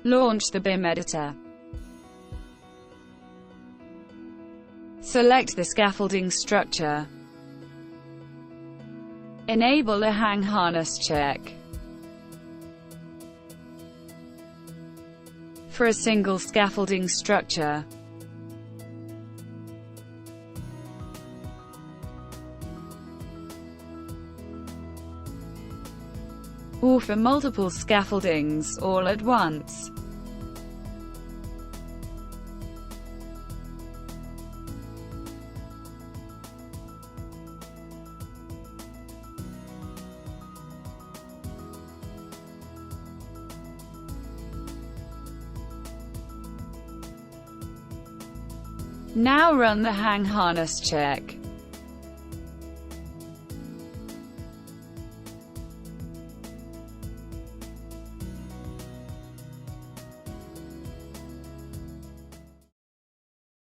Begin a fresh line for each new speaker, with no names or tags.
Launch the BIM editor. Select the scaffolding structure. Enable a hang harness check. For a single scaffolding structure, or for multiple scaffoldings, all at once. Now run the hang harness check.